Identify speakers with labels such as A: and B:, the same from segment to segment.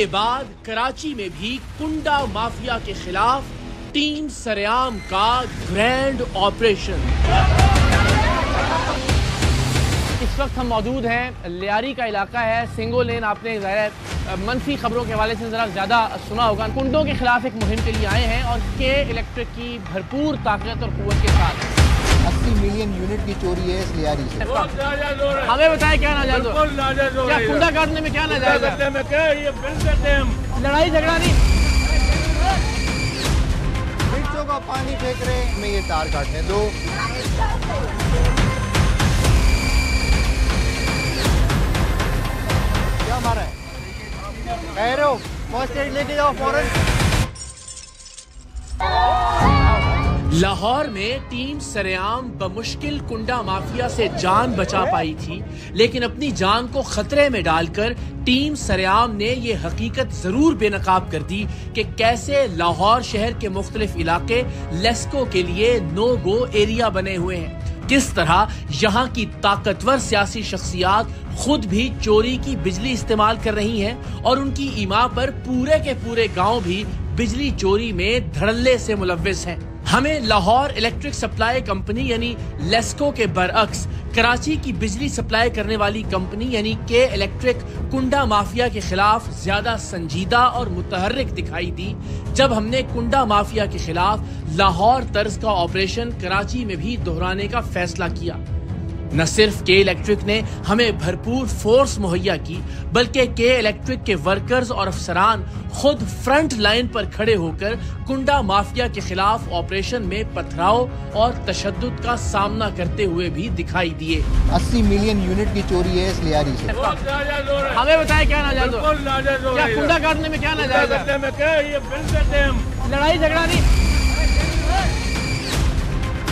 A: इसके बाद कराची में भी कुंडा माफिया के खिलाफ टीम सरेआम का ग्रैंड ऑपरेशन।
B: इस वक्त हम मौजूद हैं, लियारी का इलाका है, सिंगो लेन। आपने मनफी खबरों के हवाले से ज़रा ज़्यादा सुना होगा। कुंडों के खिलाफ एक मुहिम के लिए आए हैं और के इलेक्ट्रिक की भरपूर ताकत और कुव्वत के साथ
C: 80 मिलियन यूनिट की चोरी है इस लियारी से।
B: हमें बताएं क्या नाजायज हो? क्या कुंडा काटने में क्या नाजायज है? लड़ाई झगड़ा नहीं।
C: मिर्चों का पानी फेंक रहे, हमें ये तार काटने दो। क्या मारा है? कह रहे हो फर्स्ट एड लेके जाओ फौरन।
A: लाहौर में टीम सरेआम बमुश्किल कुंडा माफिया से जान बचा पाई थी, लेकिन अपनी जान को खतरे में डालकर टीम सरेआम ने ये हकीकत जरूर बेनकाब कर दी कि कैसे लाहौर शहर के मुख्तलिफ इलाके लेस्को के लिए नो गो एरिया बने हुए हैं। किस तरह यहाँ की ताकतवर सियासी शख्सियात खुद भी चोरी की बिजली इस्तेमाल कर रही हैं और उनकी ईमा पर पूरे के पूरे गांव भी बिजली चोरी में धड़ल्ले से मुलव्विस हैं। हमें लाहौर इलेक्ट्रिक सप्लाई कंपनी यानी लेस्को के बरअक्स कराची की बिजली सप्लाई करने वाली कंपनी यानी के इलेक्ट्रिक कुंडा माफिया के खिलाफ ज्यादा संजीदा और मुतहर्रिक दिखाई दी जब हमने कुंडा माफिया के खिलाफ लाहौर तर्ज का ऑपरेशन कराची में भी दोहराने का फैसला किया। न सिर्फ के इलेक्ट्रिक ने हमें भरपूर फोर्स मुहैया की, बल्कि के इलेक्ट्रिक के वर्कर्स और अफसरान खुद फ्रंट लाइन पर खड़े होकर कुंडा माफिया के खिलाफ ऑपरेशन में पथराव और तशद्दुद का सामना करते हुए भी दिखाई दिए।
C: 80 मिलियन यूनिट की चोरी है इस लियारी से।
B: हमें बताएं क्या नाजायज हो? क्या कुंडा काटने में क्या नाजायज है? लड़ाई झगड़ा नहीं।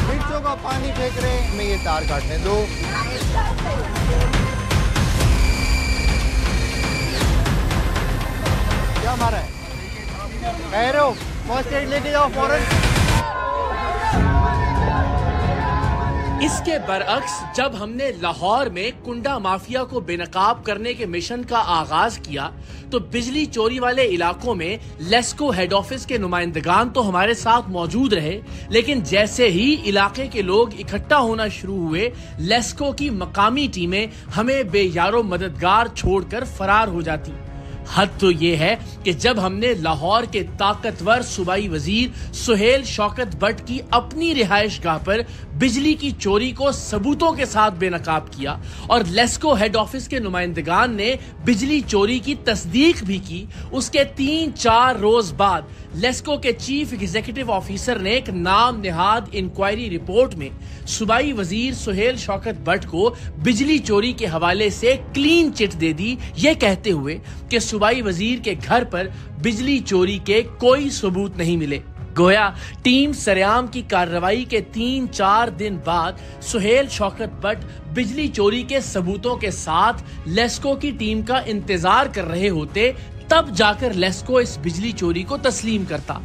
C: मिर्चों का पानी फेंक रहे, हमें ये तार काटने दो। क्या मारा है? कह रहे हो फर्स्ट एड लेके जाओ फौरन।
A: इसके बरअक्स जब हमने लाहौर में कुंडा माफिया को बेनकाब करने के मिशन का आगाज किया तो बिजली चोरी वाले इलाकों में लेस्को हेड ऑफिस के नुमाइंदगान तो हमारे साथ मौजूद रहे, लेकिन जैसे ही इलाके के लोग इकट्ठा होना शुरू हुए, लेस्को की मकामी टीमें हमें बेयारो मददगार छोड़कर फरार हो जाती। हद तो ये है कि जब हमने लाहौर के ताकतवर सूबाई वजीर सुहेल शौकत भट्ट की अपनी रिहाइश गाह पर बिजली की चोरी को सबूतों के साथ बेनकाब किया और लेस्को हेड ऑफिस के नुमाइंदगान ने बिजली चोरी की तस्दीक भी की, उसके 3-4 रोज बाद लेस्को के चीफ एग्जीक्यूटिव ऑफिसर ने एक नाम निहाद इंक्वायरी रिपोर्ट में सूबाई वजीर सुहेल शौकत भट्ट को बिजली चोरी के हवाले से क्लीन चिट दे दी, ये कहते हुए कि सूबाई वजीर के घर पर बिजली चोरी के कोई सबूत नहीं मिले। गोया टीम सरेआम की कार्रवाई के 3-4 दिन बाद सुहेल शौकत भट्ट बिजली चोरी के सबूतों के साथ लेस्को की टीम का इंतजार कर रहे होते, तब जाकर लेस्को इस बिजली चोरी को तस्लीम करता।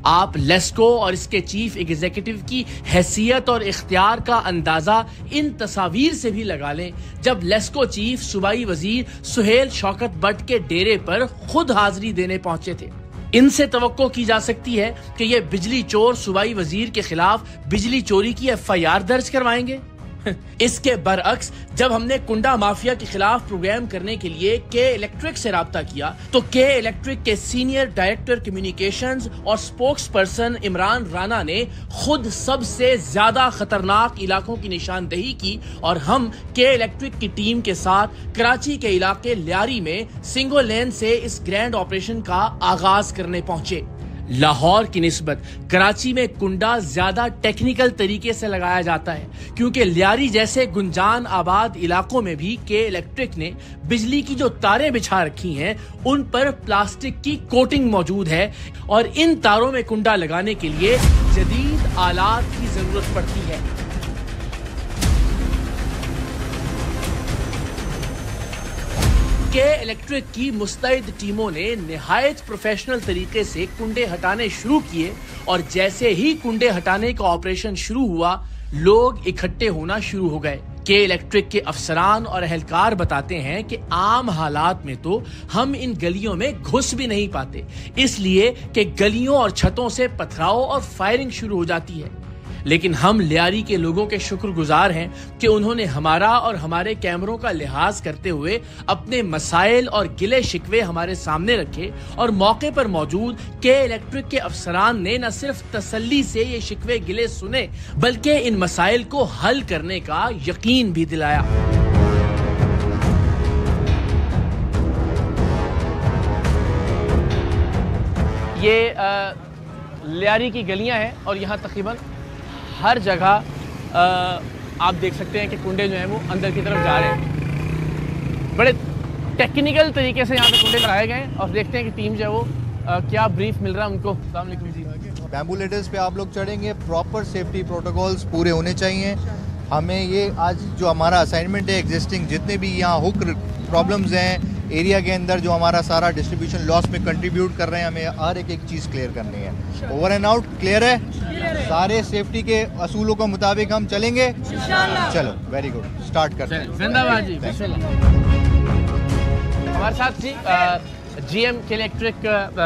A: आप लेस्को और इसके चीफ एग्जीक्यूटिव की हैसियत और इख्तियार का अंदाजा इन तस्वीर से भी लगा लें जब लेस्को चीफ सूबाई वजीर सुहेल शौकत भट्ट के डेरे पर खुद हाजिरी देने पहुंचे थे। इनसे तवक्को की जा सकती है कि ये बिजली चोर सूबाई वजीर के खिलाफ बिजली चोरी की FIR दर्ज करवाएंगे। इसके बरअक्स जब हमने कुंडा माफिया के खिलाफ प्रोग्राम करने के लिए के इलेक्ट्रिक से राब्ता किया तो के इलेक्ट्रिक के सीनियर डायरेक्टर कम्युनिकेशंस और स्पोक्स पर्सन इमरान राना ने खुद सबसे ज्यादा खतरनाक इलाकों की निशानदेही की और हम के इलेक्ट्रिक की टीम के साथ कराची के इलाके लियारी में सिंगो लेन से इस ग्रैंड ऑपरेशन का आगाज करने पहुंचे। लाहौर की निस्बत कराची में कुंडा ज्यादा टेक्निकल तरीके से लगाया जाता है, क्योंकि लियारी जैसे गुंजान आबाद इलाकों में भी के इलेक्ट्रिक ने बिजली की जो तारें बिछा रखी हैं उन पर प्लास्टिक की कोटिंग मौजूद है और इन तारों में कुंडा लगाने के लिए जदीद आलात की जरूरत पड़ती है। के इलेक्ट्रिक की मुस्तैद टीमों ने निहायत प्रोफेशनल तरीके से कुंडे हटाने शुरू किए और जैसे ही कुंडे हटाने का ऑपरेशन शुरू हुआ, लोग इकट्ठे होना शुरू हो गए। के इलेक्ट्रिक के अफसरान और अहलकार बताते हैं कि आम हालात में तो हम इन गलियों में घुस भी नहीं पाते, इसलिए कि गलियों और छतों से पथराव और फायरिंग शुरू हो जाती है। लेकिन हम लियारी के लोगों के शुक्रगुजार हैं कि उन्होंने हमारा और हमारे कैमरों का लिहाज करते हुए अपने मसाइल और गिले शिकवे हमारे सामने रखे और मौके पर मौजूद के इलेक्ट्रिक के अफसरान ने न सिर्फ तसल्ली से ये शिकवे गिले सुने बल्कि इन मसाइल को हल करने का यकीन भी दिलाया।
B: ये लियारी की गलियां हैं और यहाँ तकरीबन हर जगह आप देख सकते हैं कि कुंडे जो हैं वो अंदर की तरफ जा रहे हैं। बड़े टेक्निकल तरीके से यहाँ पे कुंडे लगाए गए हैं और देखते हैं कि टीम जो है वो क्या ब्रीफ मिल रहा है उनको। अस्सलाम वालेकुम जी।
C: बैम्बू लेडर्स पे आप लोग चढ़ेंगे, प्रॉपर सेफ्टी प्रोटोकॉल्स पूरे होने चाहिए। हमें ये आज जो हमारा असाइनमेंट है, एग्जिस्टिंग जितने भी यहाँ हुक प्रॉब्लम्स हैं एरिया के अंदर, जो हमारा सारा डिस्ट्रीब्यूशन लॉस में कंट्रीब्यूट कर रहे हैं, हमें हर एक चीज़ क्लियर करनी है। ओवर एंड आउट क्लियर है, सारे सेफ्टी के असूलों के मुताबिक हम चलेंगे। चलो वेरी गुड, स्टार्ट करते हैं।
B: जिंदाबाद जी। हमारे साथ जी जीएम के इलेक्ट्रिक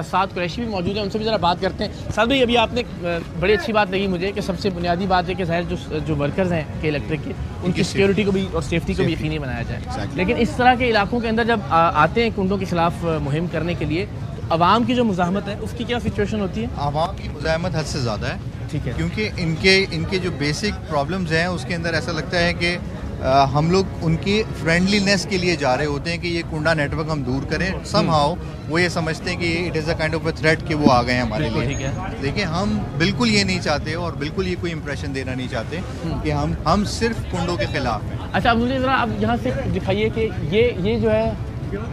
B: साद कुरैशी भी मौजूद है, उनसे भी ज़रा बात करते हैं। साद भाई, अभी आपने बड़ी अच्छी बात लगी मुझे कि सबसे बुनियादी बात है कि ज़ाहिर जो वर्कर्स हैं के इलेक्ट्रिक के, उनकी सिक्योरिटी को भी और सेफ्टी को भी यकीनी बनाया जाए। लेकिन इस तरह के इलाकों के अंदर जब आते हैं कुंडों के खिलाफ मुहिम करने के लिए, तो आवाम की जो मुज़ाहमत है उसकी क्या सिचुएशन होती है?
C: आवाम की मुज़ाहमत हद से ज़्यादा है,
B: ठीक है,
C: क्योंकि इनके जो बेसिक प्रॉब्लम्स हैं उसके अंदर ऐसा लगता है कि हम लोग उनकी फ्रेंडलीनेस के लिए जा रहे होते हैं कि ये कुंडा नेटवर्क हम दूर करें। समहाउ वो ये समझते हैं कि it is a kind of a threat कि वो आ गए हैं हमारे लिए। देखिए, हम बिल्कुल ये नहीं चाहते और बिल्कुल ये कोई इंप्रेशन देना नहीं चाहते कि हम सिर्फ कुंडों के खिलाफ हैं।
B: अच्छा, मुझे ज़रा आप यहाँ से दिखाइए कि ये जो है,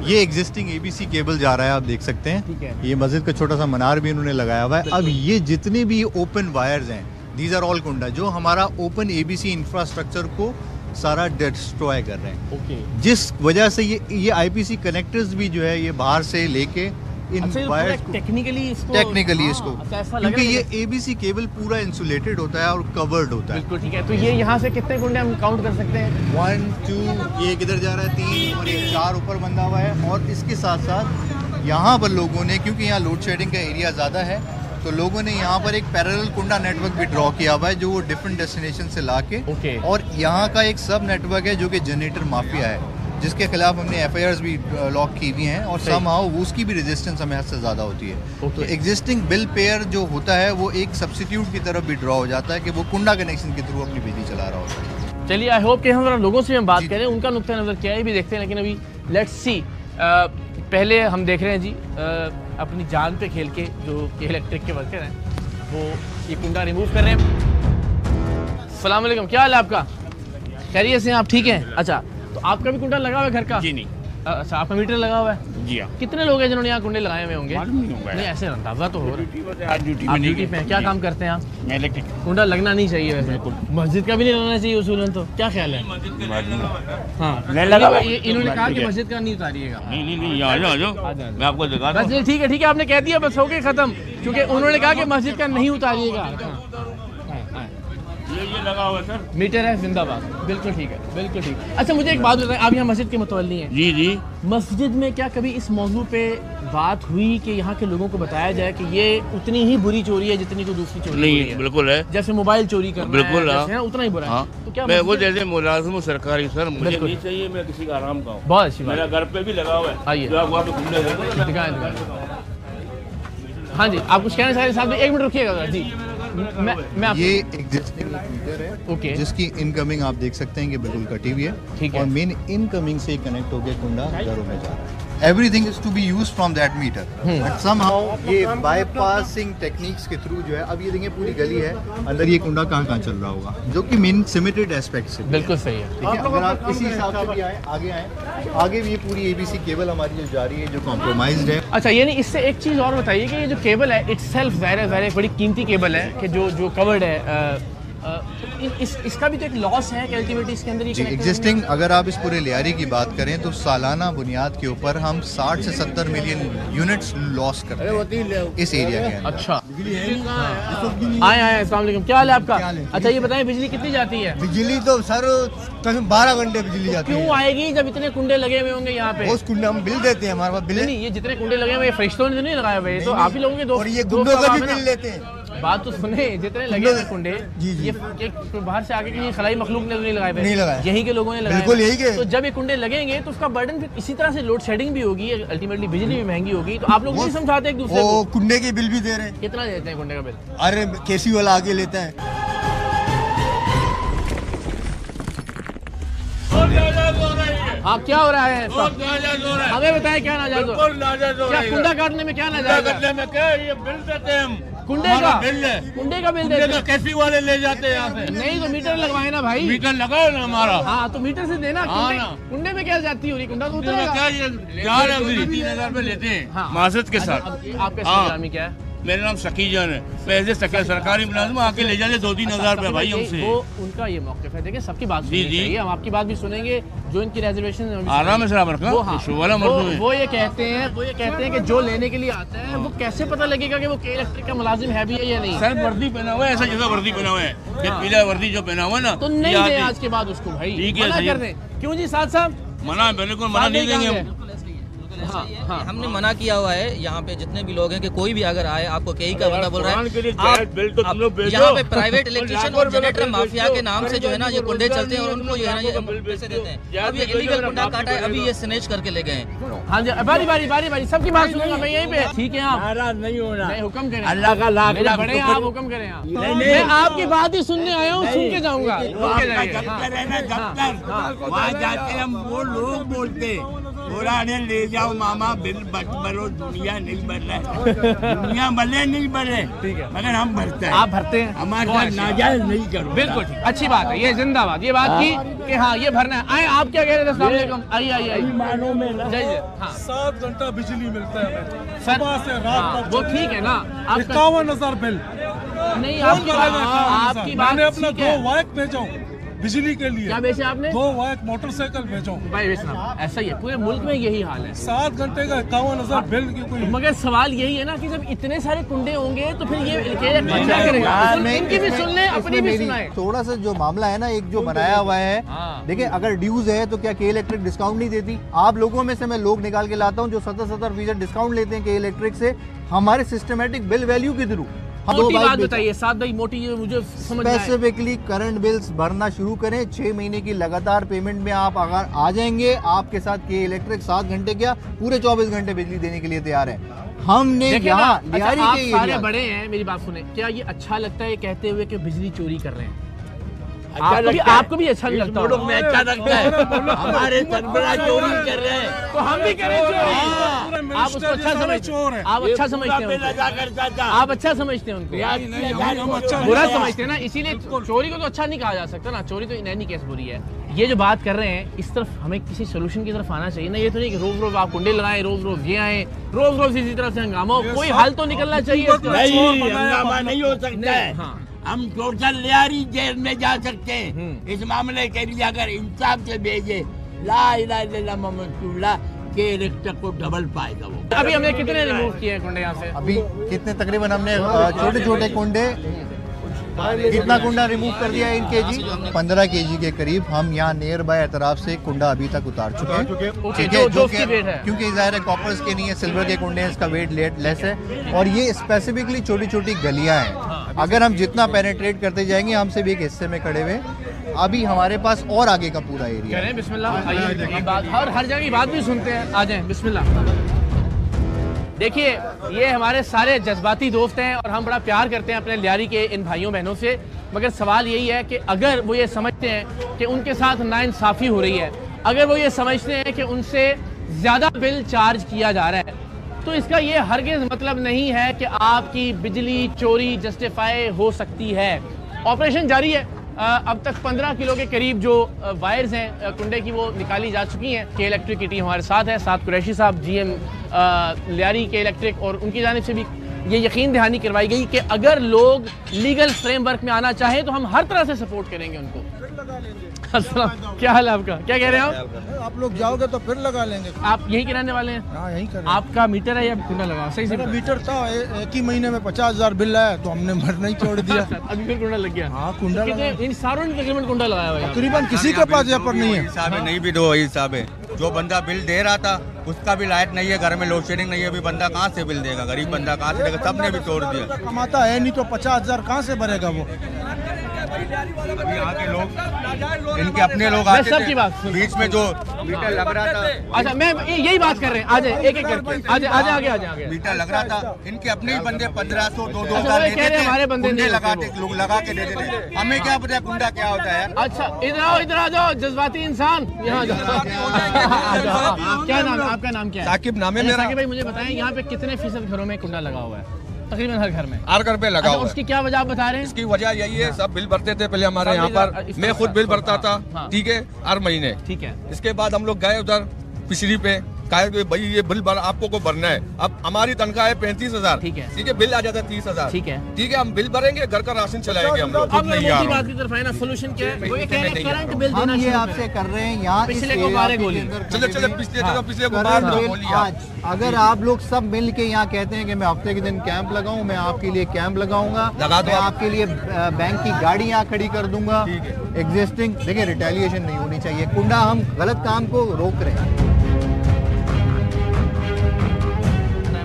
C: ये एग्जिस्टिंग एबीसी केबल जा रहा है, आप देख सकते हैं। ये मस्जिद का छोटा सा मनार भी इन्होंने लगाया हुआ है। अब ये जितने भी ओपन वायर्स हैं, दीज आर ऑल कुंडा, जो हमारा ओपन एबीसी इंफ्रास्ट्रक्चर को सारा डिस्ट्रॉय कर रहे हैं। जिस वजह से ये आईपीसी कनेक्टर्स भी जो है ये बाहर से लेके इन वायर्स को टेक्निकली इसको क्योंकि ये एबीसी केबल पूरा इंसुलेटेड होता है और कवर्ड होता है।
B: बिल्कुल ठीक है। तो ये यहाँ से कितने कुंडे हम काउंट कर सकते हैं?
C: 1 2, ये किधर जा रहा है 3 और ये 4 ऊपर बंधा हुआ है। और इसके साथ साथ यहाँ पर लोगों ने, क्योंकि यहाँ लोड शेडिंग का एरिया ज़्यादा है, तो लोगों ने यहाँ पर एक पैरेलल कुंडा नेटवर्क भी ड्रॉ किया हुआ है, जो वो डिफरेंट डेस्टिनेशन से लाके और यहाँ का एक सब नेटवर्क है जो कि जनरेटर माफिया है, जिसके खिलाफ हमने एफआईआर्स भी लॉक की हुई हैं और समहाउ उसकी भी रेजिस्टेंस हमें हद से ज़्यादा होती है। तो एग्जिस्टिंग बिल पेयर जो होता है वो एक सब्सिट्यूट की तरफ भी ड्रॉ हो जाता है कि वो कुंडा कनेक्शन के थ्रू अपनी बिजली चला रहा होता है।
B: चलिए, आई होप कि हम लोगों से हम बात करें, उनका नुक्ता नज़र क्या है भी देखते हैं। लेकिन अभी लेट्स सी, पहले हम देख रहे हैं जी अपनी जान पे खेल के जो इलेक्ट्रिक के वर्कर हैं वो ये कुंडा रिमूव कर रहे हैं। अस्सलाम वालेकुम, क्या हाल है आपका? खैरियत से हैं आप? ठीक हैं। अच्छा, तो आपका भी कुंडा लगा हुआ है घर का?
D: जी नहीं।
B: अच्छा, आपका मीटर लगा हुआ है?
D: जी हाँ।
B: कितने लोग हैं जिन्होंने यहाँ कुंडे लगाए हुए होंगे? नहीं, ऐसे अंदाजा तो हो रहा है। आप ड्यूटी पे हैं, क्या काम करते हैं आप?
D: मैं इलेक्ट्रिक।
B: कुंडा लगना नहीं चाहिए वैसे, बिल्कुल। मस्जिद का भी नहीं लगना चाहिए उसूलन, तो क्या ख्याल है? हाँ, इन्होंने कहा कि मस्जिद का नहीं उतारिएगा।
D: नहीं, आ जाओ, मैं आपको दिखाता हूं।
B: ठीक है, आपने कह दिया, बस हो गए खत्म, क्योंकि उन्होंने कहा कि मस्जिद का नहीं उतारिएगा।
D: ये लगा हुआ है सर,
B: मीटर है, जिंदाबाद। बिल्कुल ठीक है, बिल्कुल ठीक है। अच्छा, मुझे एक बात बताएं, आप यहाँ मस्जिद के मुतवल्ली हैं।
D: जी जी।
B: मस्जिद में क्या कभी इस मौजू पे बात हुई कि यहाँ के लोगों को बताया जाए कि ये उतनी ही बुरी चोरी है जितनी कोई दूसरी चोरी
D: नहीं? बिल्कुल है,
B: जैसे मोबाइल चोरी करना,
D: बिल्कुल
B: है उतना ही बुरा है। तो क्या
D: मैं वो जैसे मुलाजिम हूँ सरकारी सर, मुझे नहीं चाहिए मैं किसी का आराम का हूँ।
B: बहुत अच्छी बात,
D: मेरा घर पे भी लगा हुआ है।
B: आइए दिखाएं। हाँ जी, आप कुछ कहना चाह रहे हैं साहब? 1 मिनट रुकिएगा जी। मैं
C: ये एग्जिस्टिंग मीटर है,
B: ओके,
C: जिसकी इनकमिंग आप देख सकते हैं कि बिल्कुल कटी हुई है।
B: ठीक है।
C: और मेन इनकमिंग से कनेक्ट होकर कुंडा घरों में जा रहा है। Everything is to be used from that meter, but somehow ये बाईपासिंग टेक्निक्स के थ्रू जो है, अब ये देखिए पूरी गली है, अंदर ये कुंडा कहाँ चल रहा होगा, जो कि मेन सिमेटेड एस्पेक्ट से
B: बिल्कुल सही है।
C: देखिए, अगर आप इसी हिसाब से भी आगे आए, तो आगे भी ये पूरी एबीसी केबल हमारी जो जा रही है, जो कॉम्प्रोमाइज्ड है।
B: अच्छा, यानी इससे एक चीज़ और बताइए कि ये जो केबल है इट्सेल्फ ज़ाहिर है बड़ी कीमती केबल है कि जो कवर्ड है इसका भी तो एक लॉस है कि अल्टीमेटली इसके अंदर
C: जी एग्जिस्टिंग, अगर आप इस पूरे लियारी की बात करें तो सालाना बुनियाद के ऊपर हम 60 से 70 मिलियन यूनिट्स लॉस करते हैं इस एरिया के अंदर।
B: अच्छा, आए अस्सलाम वालेकुम, क्या हाल है आपका? अच्छा ये बताएं, बिजली कितनी जाती है?
E: बिजली तो सर करीब 12 घंटे बिजली जाती है।
B: क्यों आएगी जब इतने कुंडे लगे हुए होंगे यहाँ पे?
E: उस कुंडे हम बिल देते हैं, हमारे पास बिल
B: नहीं, ये जितने कुंडे लगे हुए फरिश्तों ने नहीं लगाए हुए, तो आप ही लोगों के दो,
E: और ये गुंडों का भी बिल लेते हैं।
B: बात तो सुने, जितने लगे हुए कुंडे
E: जी जी,
B: ये बाहर से आके किसी खलाई मखलूक ने नहीं लगाए हुए,
E: नहीं लगाए,
B: यहीं के लोगों ने लगाए।
E: बिल्कुल यही के।
B: तो जब ये कुंडे लगेंगे तो उसका बर्डन फिर इसी तरह से लोड शेडिंग भी होगी, अल्टीमेटली बिजली भी महंगी होगी। तो आप लोग नहीं समझाते एक दूसरे को?
E: कुंडे के बिल भी दे रहे हैं।
B: कितना देते हैं कुंडे का बिल?
E: अरे केसी वाला आगे लेता है।
B: हाँ, क्या हो रहा है? हमें बताएं क्या नाजायज हो? क्या कुंडा काटने में क्या नाजायज है?
D: ये बिल देते हैं हम,
B: कुंडे का
D: बिल है,
B: कुंडे का बिल देते हैं।
D: कैसी वाले ले जाते हैं यहाँ से।
B: नहीं तो मीटर लगवाए ना भाई।
D: मीटर लगाओ ना हमारा।
B: हाँ तो मीटर से देना।
D: हाँ ना।
B: कुंडे में क्या जाती हो रही? कुंडा तो
D: क्या
B: उतरेगा।
D: ये 3,000 रुपए लेते हैं
B: हाँ।
D: माजरत के
B: अच्छा,
D: साथ।
B: आपका
D: हाँ।
B: नाम क्या है?
D: मेरा नाम सकीजान है। पैसे सरकारी मुलाजिम आके ले जाते 2-3 रुपए भाई हमसे।
B: वो उनका ये मौक़िफ़ है। देखिए सबकी बात
D: जी,
B: सुननी
D: जी।
B: चाहिए, हम आपकी बात भी सुनेंगे, जो इनकी रिजर्वेशन
D: आराम से रखा।
B: वो ये कहते हैं कि जो लेने के लिए आता है वो कैसे पता लगेगा कि वो के इलेक्ट्रिक का मुलाजिम है भी है या नहीं?
D: सर वर्दी पहना हुआ है, ऐसा जैसा वर्दी पहना हुआ है, ये पीला वर्दी जो पहना हुआ है ना,
B: तो नहीं दे आज के बाद उसको भाई,
D: ठीक है,
B: मना
D: सही
B: कर
D: है।
B: दें। क्यों जी साथ साहब?
D: मना बिल्कुल मना नहीं देंगे हम।
B: हाँ, हाँ।
F: हमने मना किया हुआ है यहाँ पे जितने भी लोग हैं कि कोई भी अगर आए, आपको केई का बंदा बोल रहा है आप यहाँ पे प्राइवेट इलेक्ट्रिशियन और जनरेटर माफिया के नाम से जो है ना ये कुंडे चलते हैं और उनको जो है ना ये पैसे देते हैं। अब ये इलीगल कुंडा काटा है, अभी ये स्नेच करके ले गए हैं।
B: हाँ जी, बारी सबकी बात सुनूंगा मैं यहीं पे। ठीक है, आप
D: नहीं होना,
B: नहीं हुक्म करें,
D: अल्लाह का लाख
B: मेरे बड़े हैं, आप हुक्म करें। मैं आपकी बात ही सुनने आया हूँ, सुन के जाऊंगा।
D: वहाँ जाते हम वो लोग बोलते पुराने ले जाओ मामा बिल भरो, दुनिया नहीं भर रहा है, दुनिया भले नहीं भरे, ठीक है, मगर हम भरते हैं।
B: आप भरते हैं,
D: हमारे साथ नाजायज नहीं करो।
B: बिल्कुल ठीक, अच्छी बात है, ये जिंदाबाद, ये बात की कि हाँ ये भरना है। आए, आप क्या कह रहे थे? अस्सलाम वालेकुम। आइए
D: मानो में
B: जय। हाँ
G: 7 घंटा बिजली मिलता है हमें,
B: सर,
G: सुबह से रात तक।
B: वो ठीक है ना, आप
G: 51,000 बिल।
B: नहीं, आपकी बात
G: मैंने अपना
B: ठीक है।
G: 2 वाइक भेजा हूँ बिजली के लिए।
B: क्या बेचे आपने?
G: 2 वाइक मोटरसाइकिल भेजा हूँ
B: भाई बेचना, ऐसा ही है, पूरे मुल्क में यही हाल है।
G: 7 घंटे का 51,000 बिल की कोई।
B: मगर सवाल यही है ना कि जब इतने सारे कुंडे होंगे तो फिर ये क्या करेगा? इनकी भी सुन लें, अपनी भी सुनाएं।
C: थोड़ा सा जो मामला है ना, एक जो बनाया हुआ है,
B: हाँ।
C: देखिए अगर ड्यूज है तो क्या के इलेक्ट्रिक डिस्काउंट नहीं देती? आप लोगों में से मैं लोग निकाल के लाता हूँ जो 70% डिस्काउंट लेते हैं के इलेक्ट्रिक से, हमारे सिस्टमेटिक बिल वैल्यू के थ्रू।
B: मोटी बात बताइए, साथ भाई मोटी, मुझे समझ में आए।
C: स्पेसिफिकली करंट बिल्स भरना शुरू करें, 6 महीने की लगातार पेमेंट में आप अगर आ जाएंगे, आपके साथ के इलेक्ट्रिक 7 घंटे क्या पूरे 24 घंटे बिजली देने के लिए तैयार है। हमने यहाँ लियारी
B: आप
C: के
B: सारे बड़े हैं, मेरी बात सुने, क्या ये अच्छा लगता है कहते हुए कि बिजली चोरी कर रहे हैं? आपको भी अच्छा नहीं लगता?
D: में अच्छा लगता है, हमारे सरबराह चोरी कर रहे हैं
B: तो हम भी करें चोरी। आप उसको अच्छा समझते हैं, आप अच्छा समझते हैं, आप अच्छा समझते हैं उनको, बुरा समझते हैं ना, इसीलिए चोरी को तो अच्छा नहीं कहा जा सकता ना, चोरी तो इन एनी केस बुरी है। ये जो बात कर रहे हैं, इस तरफ हमें किसी सोल्यूशन की तरफ आना चाहिए ना। ये तो नहीं कि रोज आप कुंडे लगाएं, रोज ये आए, रोज इसी तरह से हंगामा हो, कोई हल तो निकलना चाहिए।
D: हंगामा नहीं हो सकता है।
B: हाँ।
D: हम टोटल लियारी जेल में जा सकते हैं इस मामले के लिए अगर इंसाफ से भेजे। ला इलाहा इल्लल्लाह मुहम्मद रसूलुल्लाह के इलेक्ट्रिक को डबल पाएगा वो।
B: अभी हमने कितने रिमूव किए हैं कुंडे यहाँ से?
C: अभी कितने तकरीबन हमने छोटे छोटे कुंडे, कितना कुंडा रिमूव कर दिया है इन केजी? 15 केजी के करीब हम यहाँ नियर बाय एतराफ से कुंडा अभी तक उतार चुके हैं। ठीक है, जो कि क्योंकि ज़ाहिर है कॉपर्स के नहीं है, सिल्वर के कुंडे हैं, इसका वेट लेस है और ये स्पेसिफिकली छोटी छोटी गलियाँ हैं। अगर हम जितना पेनिट्रेट करते जाएंगे, हमसे भी एक हिस्से में खड़े हुए, अभी हमारे पास और आगे का पूरा एरिया है।
B: बिस्मिल्लाह, आइए हर जगह की बात भी सुनते हैं, आ जाएं बिस्मिल्लाह। देखिए, ये हमारे सारे जज्बाती दोस्त हैं और हम बड़ा प्यार करते हैं अपने लियारी के इन भाइयों बहनों से, मगर सवाल यही है कि अगर वो ये समझते हैं कि उनके साथ नाइंसाफ़ी हो रही है, अगर वो ये समझते हैं कि उनसे ज़्यादा बिल चार्ज किया जा रहा है, तो इसका ये हरगिज़ मतलब नहीं है कि आपकी बिजली चोरी जस्टिफाई हो सकती है। ऑपरेशन जारी है। अब तक 15 किलो के करीब जो वायर्स हैं कुंडे की, वो निकाली जा चुकी हैं। के इलेक्ट्रिक की टीम हमारे साथ है, साथ कुरैशी साहब GM लियारी के इलेक्ट्रिक, और उनकी जानिब से भी ये यकीन दहानी करवाई गई कि अगर लोग लीगल फ्रेमवर्क में आना चाहें तो हम हर तरह से सपोर्ट करेंगे उनको। अस्सलाम, क्या हाल है आपका? क्या कह रहे हैं
G: आप लोग जाओगे तो फिर लगा लेंगे।
B: आप यही के रहने वाले हैं?
G: हाँ, यही कर।
B: आपका मीटर है या कुंडा लगा? सही से
G: मीटर था, एक ही महीने में 50,000 बिल आया तो हमने भरना ही छोड़ दिया।
B: अभी फिर कुंडा लग गया?
G: हाँ, कुंडा
B: इन सारों ने तकरीबन कुंडा लगाया हुआ है।
G: तकरीबन किसी के पास यहाँ पर नहीं है।
H: हिसाब है, नहीं भी दो वही हिसाब है। जो बंदा बिल दे रहा था उसका भी लाइट नहीं है, घर में लोड शेडिंग नहीं है, अभी बंदा कहाँ से बिल देगा? गरीब बंदा कहाँ से देगा? सबने भी तोड़ दिया।
G: कमाता है नहीं तो 50,000 कहाँ से भरेगा वो?
H: अभी यहाँ के लोग, इनके अपने लोग आते थे, बीच में जो मीटर लग रहा था।
B: अच्छा, मैं यही बात कर रहे हैं। आजे एक एक करके आगे आगे
H: मीटर लग रहा था, इनके अपने ही बंदे 1500 2,000
B: अच्छा, देते थे, हमारे बंदे नहीं
H: लगाते, लोग लगा के देते थे। हमें क्या पता कुंडा क्या होता है?
B: अच्छा, इधर आ जाओ जज्बाती इंसान, यहाँ क्या नाम है आपका? नाम क्या है?
H: साकिब नाम है मेरा।
B: साकिब भाई, मुझे बताएं यहाँ पे कितने फीसद घरों में कुंडा लगा हुआ है? तकरीबन हर घर में।
H: हर घर पे लगा हुआ है।
B: उसकी क्या वजह आप बता रहे हैं?
H: इसकी वजह यही है, सब बिल भरते थे पहले हमारे यहाँ पर, मैं खुद बिल भरता था, ठीक है, हर महीने।
B: ठीक है।
H: इसके बाद हम लोग गए उधर पिछली पे, कहा भाई ये बिल आपको को भरना है। अब हमारी तनख्वाह है 35,000,
B: ठीक है,
H: बिल आ जाता है 30,000, ठीक है, हम बिल भरेंगे, घर का राशन चलाएंगे हम लोग।
B: सोल्यूशन क्या है? वो ये कह रहे हैं करंट बिल
E: हम
B: देना
E: ये
B: शुरू
E: आपसे कर रहे हैं यहाँ
B: पिछले को बारे गोली।
H: चले पिछले को बार बोलिए।
E: आज अगर आप लोग सब मिल के यहाँ कहते हैं कि मैं हफ्ते के दिन कैंप लगाऊं, मैं आपके लिए कैंप लगाऊंगा, मैं आपके लिए बैंक की गाड़ी यहाँ खड़ी कर दूंगा एग्जिस्टिंग। देखिए, रिटेलिएशन नहीं होनी चाहिए। कुंडा हम गलत काम को रोक रहे हैं।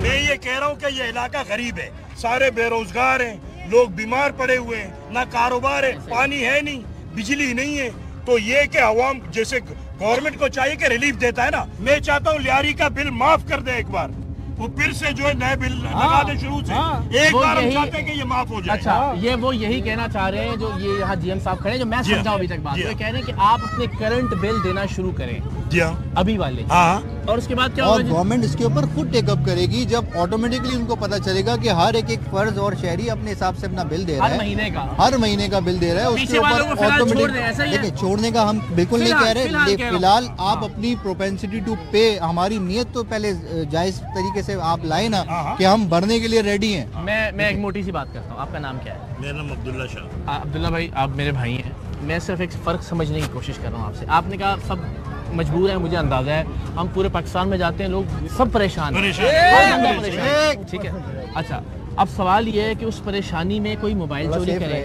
I: मैं ये कह रहा हूँ कि ये इलाका गरीब है, सारे बेरोजगार हैं, लोग बीमार पड़े हुए हैं, ना कारोबार है, पानी है नहीं, बिजली नहीं है। तो ये कि अवाम जैसे गवर्नमेंट को चाहिए कि रिलीफ देता है ना, मैं चाहता हूँ लियारी का बिल माफ कर दे एक बार, वो फिर से जो है नए बिल लगा दे शुरू से। एक बार हम चाहते हैं कि ये माफ हो जाए।
B: अच्छा, ये वो यही कहना चाह रहे हैं जो ये यहाँ जीएम साहब खड़े हैं, जो मैं समझाऊं अभी तक बात। ये कह रहे हैं कि आप अपने करंट बिल देना शुरू करें।
I: जी हाँ,
B: अभी वाले।
I: हाँ,
B: और उसके बाद क्या
E: और
B: होगा?
E: गवर्नमेंट इसके ऊपर खुद टेकअप करेगी जब ऑटोमेटिकली उनको पता चलेगा कि हर एक फर्ज और शहरी अपने हिसाब से अपना बिल दे रहा है, हर महीने का बिल दे रहा है। उसके ऊपर ऑटोमेटिक देखिए, छोड़ने का हम बिल्कुल नहीं कह रहे। फिलहाल आप अपनी प्रोपेंसिटी टू पे, हमारी नीयत तो पहले जायज तरीके से आप लाए ना कि हम भरने के लिए रेडी हैं।
B: मैं एक मोटी सी बात करता हूँ। आपका नाम क्या है?
I: मेरा नाम अब्दुल्ला शाह।
B: अब्दुल्ला भाई, आप मेरे भाई हैं। मैं सिर्फ एक फ़र्क समझने की कोशिश कर रहा हूँ आपसे। आपने कहा सब मजबूर है, मुझे अंदाजा है। हम पूरे पाकिस्तान में जाते हैं, लोग सब परेशान हैं, ठीक है। अच्छा, अब सवाल ये है कि उस परेशानी में कोई मोबाइल चोरी करे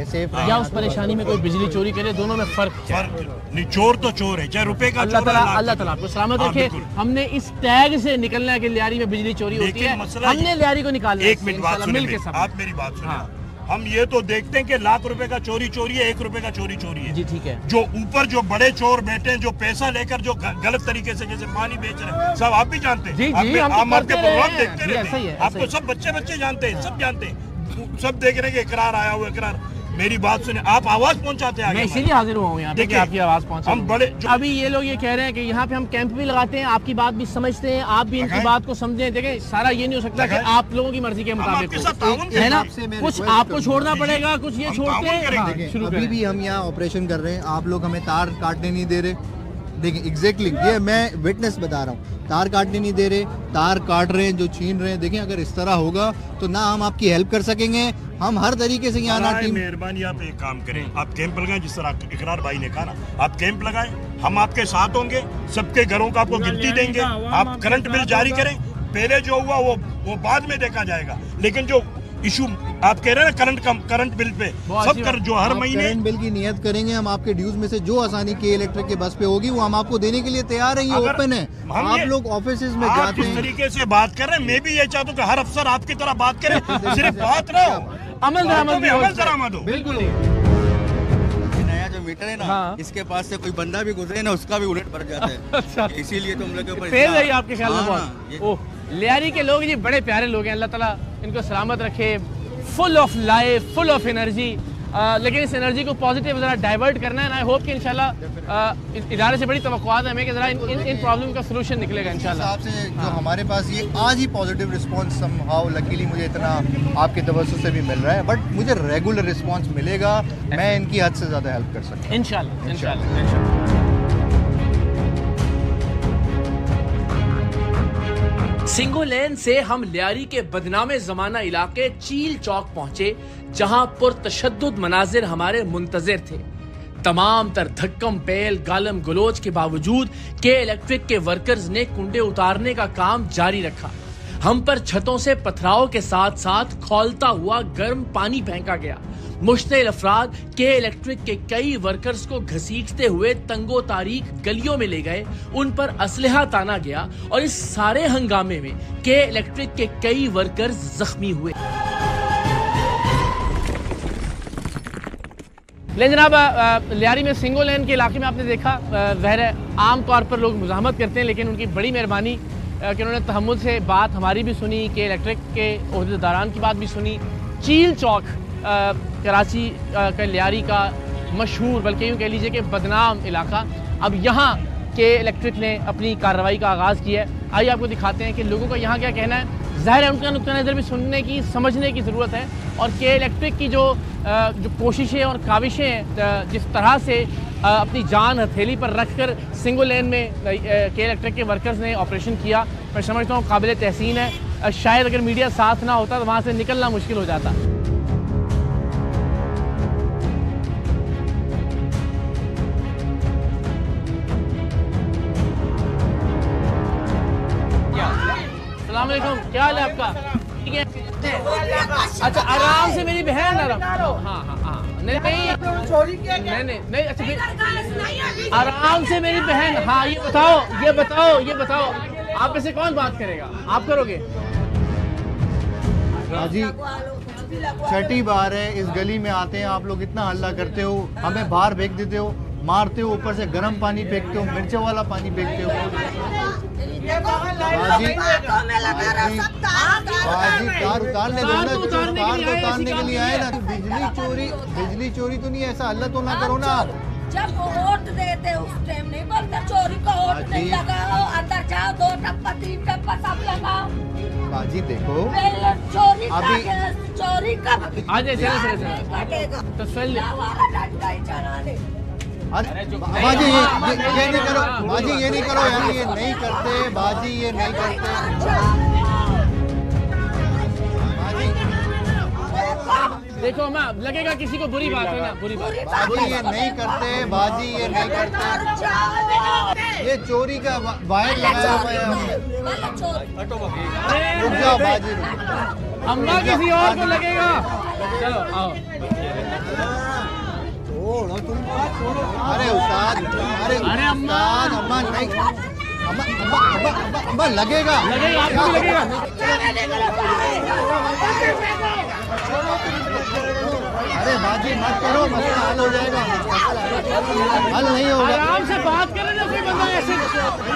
B: या उस परेशानी में कोई बिजली चोरी करे, दोनों में फर्क क्या है?
I: नहीं, चोर तो चोर है, चाहे रुपए का।
B: अल्लाह ताला आपको सलामत रखे। हमने इस टैग से निकलना है कि लियारी में बिजली चोरी होती है, हमने लियारी को निकालना है।
I: एक मिनट बात सुनिए, आप मेरी बात सुनिए। हम ये तो देखते हैं कि लाख रुपए का चोरी है, 1 रुपए का चोरी है।
B: जी ठीक है।
I: जो ऊपर जो बड़े चोर बैठे हैं, जो पैसा लेकर जो गलत तरीके से जैसे पानी बेच रहे हैं, सब आप भी जानते हैं। हम आपके प्रोग्राम देखते रहते हैं, आपको सब बच्चे जानते हैं, सब जानते हैं, सब देख रहे हैं कि इकरार आया हुआ इकरार। मेरी बात सुने, आप आवाज पहुंचाते हैं,
B: मैं इसीलिए हाजिर हुआ हूँ यहाँ पे कि आपकी आवाज पहुंचे।
I: हम बड़े
B: अभी ये लोग ये कह रहे हैं कि यहाँ पे हम कैंप भी लगाते हैं, आपकी बात भी समझते हैं, आप भी इनकी बात को समझें। देखें, सारा ये नहीं हो सकता कि आप लोगों की मर्जी के मुताबिक है ना, कुछ आपको छोड़ना पड़ेगा, कुछ ये छोड़ते हैं।
E: अभी भी हम यहाँ ऑपरेशन कर रहे हैं, आप लोग हमें तार काटने नहीं दे रहे। देखिए एग्जैक्टली ये मैं विटनेस बता रहा हूँ, तार काटने नहीं दे रहे, तार काट रहे हैं, जो छीन रहे हैं। देखें, अगर इस तरह होगा तो ना हम आपकी हेल्प कर सकेंगे। हम हर तरीके से यहाँ ना टीम।
I: मेहरबानी आप एक काम करें, आप कैंप लगाएं, जिस तरह इकरार भाई ने कहा ना, आप कैंप लगाएं, हम आपके साथ होंगे, सबके घरों का आपको गिनती देंगे। आप करंट बिल जारी करें, पहले जो हुआ वो बाद में देखा जाएगा। लेकिन जो इशू आप कह रहे हैं करंट बिल पे सब कर, जो हर महीने
E: करंट बिल की नियत करेंगे हम, आपके ड्यूज में से जो आसानी के इलेक्ट्रिक के बस पे होगी वो हम आपको देने के लिए तैयार हैं। ये ओपन है, आप लोग ऑफिस में जाते हैं,
I: इस तरीके से बात कर रहे हैं। मैं भी ये चाहता हूँ कि हर अफसर आपकी तरह बात करे, सिर्फ बात ना हो,
B: अमल
I: दरामद हो।
B: बिल्कुल।
H: नया जो मीटर है ना, इसके पास से कोई बंदा भी गुजरे ना, उसका भी उलट भर जाता है।
B: अच्छा,
H: इसीलिए तुम लोग
B: आपके ख्याल में बहुत। ओह, लियारी के लोग जी बड़े प्यारे लोग हैं, अल्लाह ताला इनको सलामत रखे। Full of life, full of energy, लेकिन इस एनर्जी को पॉजिटिव ज़रा डाइवर्ट करना है। आई होप कि इंशाल्लाह इदारे से बड़ी तवक्कुआत है हमें कि ज़रा इन प्रॉब्लम का सोल्यूशन निकलेगा इंशाल्लाह।
E: आपसे जो हमारे पास ये आज ही पॉजिटिव रिस्पांस समहाउ लकीली मुझे इतना आपके तवज्जो से भी मिल रहा है, बट मुझे रेगुलर रिस्पांस मिलेगा, मैं इनकी हद से ज़्यादा हेल्प कर सकता हूँ इंशाल्लाह।
A: सिंगोलैन से हम लियारी के बदनामे जमाना इलाके चील चौक पहुंचे, जहां पुरतशद्दुद मनाजिर हमारे मुंतजिर थे। तमाम तर धक्कम पेल गालम गलोच के बावजूद के इलेक्ट्रिक के वर्कर्स ने कुंडे उतारने का काम जारी रखा। हम पर छतों से पथराव के साथ साथ खौलता हुआ गर्म पानी फेंका गया। मुश्तिल अफराद के इलेक्ट्रिक के कई वर्कर्स को घसीटते हुए तंगो तारीख गलियों में ले गए, उन पर असलहा ताना गया और इस सारे हंगामे में के इलेक्ट्रिक के कई वर्कर्स जख्मी हुए।
B: लेकिन जनाब, लियारी में सिंगोलैन के इलाके में आपने देखा, ज़ाहिर है आम तौर पर लोग मुज़ाहमत करते हैं, लेकिन उनकी बड़ी मेहरबानी कि उन्होंने तहम्मुल से बात हमारी भी सुनी, के इलेक्ट्रिक के ओहदेदारान की बात भी सुनी। चील चौक कराची का लियारी का मशहूर, बल्कि यूँ कह लीजिए कि बदनाम इलाका, अब यहाँ के इलेक्ट्रिक ने अपनी कार्रवाई का आगाज़ किया है। आइए आपको दिखाते हैं कि लोगों का यहाँ क्या कहना है। ज़ाहिर है उनका नुक्ता नज़र भी सुनने की, समझने की ज़रूरत है। और के इलेक्ट्रिक की जो कोशिशें और काविशें हैं, जिस तरह से अपनी जान हथेली पर रखकर सिंगोलैन में के इलेक्ट्रिक के वर्कर्स ने ऑपरेशन किया, मैं समझता हूँ काबिल तहसीन है। शायद अगर मीडिया साथ ना होता तो वहाँ से निकलना मुश्किल हो जाता। अस्सलाम वालेकुम, क्या हाल है आपका? ठीक है, अच्छा आराम से मेरी बहन, आराम, हाँ हाँ हाँ, नहीं नहीं, अच्छा आराम से मेरी बहन। हाँ ये बताओ आप में से कौन बात करेगा? आप करोगे?
E: हाजी छठी बार है इस गली में आते हैं, आप लोग इतना हल्ला करते हो, हमें बाहर फेंक देते हो, मारते हो, ऊपर से गर्म पानी फेंकते हो, मिर्चों वाला पानी फेंकते हो। बाजी तार उतारने दो ना, तार को उतारने के लिए आए ना। बिजली चोरी तो नहीं, ऐसा हल्ला तो ना करो ना।
J: जब वोट देते उस टाइम नहीं बोलते चोरी का वोट नहीं लगाओ, अंदर जाओ, 2 टप्पा 3 टप्पा सब लगाओ।
E: बाजी देखो
J: चोरी
E: अभी
J: चोरी कब
B: आज तो
E: बाजी ये नहीं करो, बाजी ये नहीं करो यार, ये नहीं करते बाजी, ये नहीं करते।
B: देखो मैं लगेगा किसी को बुरी बात है ना, बुरी बात।
E: बाजी ये नहीं करते, बाजी ये नहीं करते, ये चोरी का वायर लगाया हुआ है हमने। रुक जाओ बाजी,
B: अम्मा किसी और को लगेगा। चलो आओ।
E: अरे उस्ताद, अरे अम्मा नहीं, अम्मा लगेगा,
B: आपको लगेगा।
E: अरे बाजी मत करो, मसला हल हो जाएगा। हल नहीं होगा,
B: आराम से बात करो ना। कोई बंदा ऐसे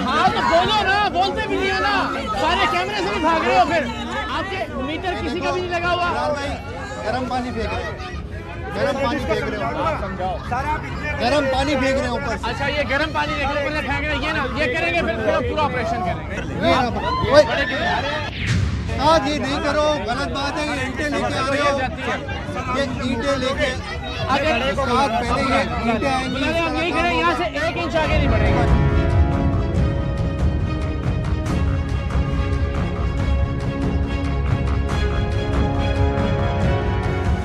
B: हाँ तो बोलो ना, बोलते भी नहीं हो ना, सारे कैमरे से भी भाग रहे हो। फिर आपके मीटर किसी का भी नहीं लगा हुआ।
E: गर्म पानी फेंक रहे हो, गर्म पानी फेंक रहे हो, गर्म पानी फेंक रहे हो ऊपर।
B: अच्छा ये गर्म पानी फेंक रहे, ये ना ये करेंगे, फिर पूरा ऑपरेशन करेंगे।
E: आज ये नहीं करो, गलत बात है। ये ईंटें लेके आ रहे हो, ये ईंटें लेके पहले ये ईंटें आएंगी,
B: हम यही करें, यहाँ से 1 इंच आगे नहीं बढ़ेगा।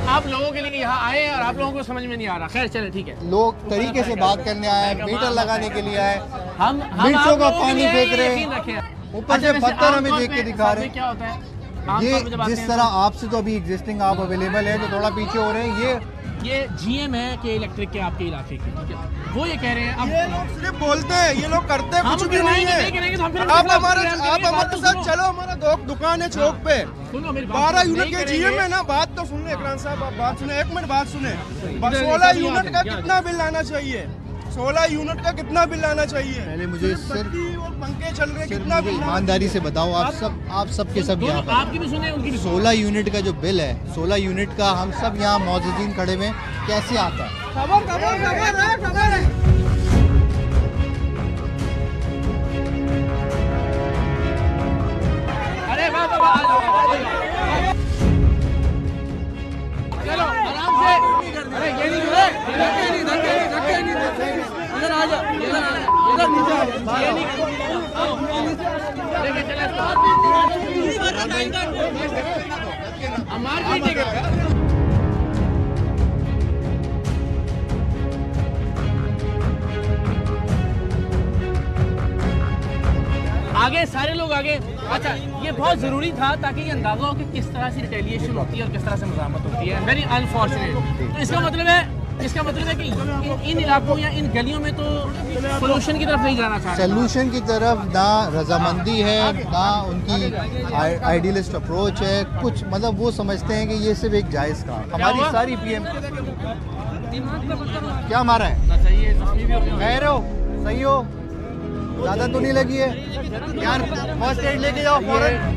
B: आप लोगों के लिए यहाँ आए और आप लोगों को समझ में नहीं आ रहा। खैर चले ठीक है,
E: लोग तरीके से बात करने आए, मीटर लगाने के लिए आए,
B: हम
E: मिर्चों का पानी फेंक रहे हैं, ऊपर से पत्थर हमें देख के दिखा रहे हैं।
B: क्या होता है
E: ये जिस तरह आपसे तो अभी एग्जिस्टिंग आप अवेलेबल है, तो थोड़ा पीछे हो रहे हैं।
B: ये जीएम है के इलेक्ट्रिक के आपके इलाके के, वो ये कह रहे हैं। अब
G: ये लोग सिर्फ बोलते हैं, ये लोग करते कुछ भी नहीं है। आप हमारे साथ चलो, हमारा दुकान है चौक पे, 12 यूनिट के जीएम है ना। बात तो सुन ले इकराम साहब, आप बात सुने, 1 मिनट बात सुने। 16 यूनिट का कितना बिल आना चाहिए? 16 यूनिट का कितना बिल आना चाहिए?
E: पहले मुझे सिर्फ
G: पंखे चल रहे, कितना बिल?
E: ईमानदारी से बताओ, आप सब के सब यहाँ
B: आपकी भी सुने, उनकी भी
E: 16 यूनिट का जो बिल है, 16 यूनिट का हम सब यहाँ मौजूदीन खड़े में कैसे आता है?
B: अरे चलो आराम से। अरे ये नहीं इधर आ जा, इधर नीचे ये नहीं आगे सारे लोग आगे। अच्छा, ये बहुत ज़रूरी था ताकि ये अंदाज़ा हो कि किस तरह से रिटेलिएशन होती है और किस तरह से मज़ामत होती है। Very unfortunate. तो इसका मतलब है कि इन इलाकों या इन गलियों में तो सोल्यूशन की तरफ नहीं जाना चाह रहे।
E: सोल्यूशन की तरफ ना रजामंदी है, ना उनकी आइडियलिस्ट अप्रोच है कुछ, मतलब वो समझते हैं कि ये सिर्फ एक जायज़ काम। हमारी सारी पीएम क्या मारा है, कह रहे हो सही हो, ज़्यादा तो नहीं लगी है यार, फर्स्ट एड लेके जाओ फौरन।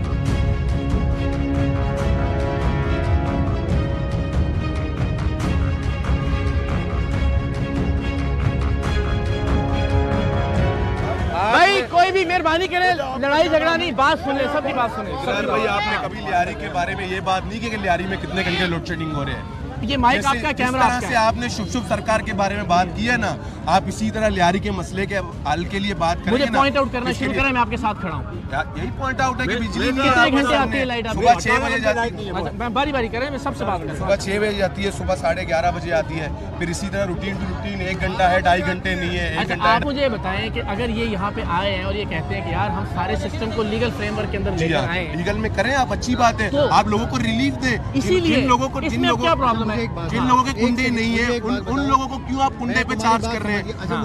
B: भाई कोई भी मेहरबानी करे, लड़ाई झगड़ा नहीं, बात सुने, सबकी बात सुने।
K: सर भाई, आपने कभी लियारी के बारे में ये बात नहीं की कि लियारी में कितने घंटे लोड शेडिंग हो रहे हैं?
B: ये माइक आपका, कैमरा आपका।
K: से आपने शुभ सरकार के बारे में बात की है ना, आप इसी तरह लियारी के मसले के हल के लिए बात करेंगे।
B: मुझे पॉइंट आउट करना शुरू करें, मैं आपके साथ खड़ा हूँ।
K: यही पॉइंट आउट है कि बिजली
B: कितने घंटे आती है लाइट?
K: सुबह 6 बजे जाती है।
B: मैं बारी बारी करें, मैं सबसे बात करूँ।
K: सुबह 6 बजे जाती है, सुबह 11:30 बजे आती है, फिर इसी तरह रूटीन टू रूटीन 1 घंटा है, 2.5 घंटे नहीं है, 1 घंटा।
B: आप मुझे बताएं कि अगर ये यहाँ पे आए हैं और ये कहते हैं कि यार हम सारे सिस्टम को लीगल फ्रेमवर्क के अंदर लेकर आए,
K: लीगल में करें आप, अच्छी बात है, आप लोगों को रिलीफ दें।
B: इसीलिए
K: जिन लोगों को
B: क्या प्रॉब्लम है,
K: जिन लोगों के कुंडे नहीं है, उन लोगों को क्यों आप कुंडे पे चार्ज कर रहे हैं?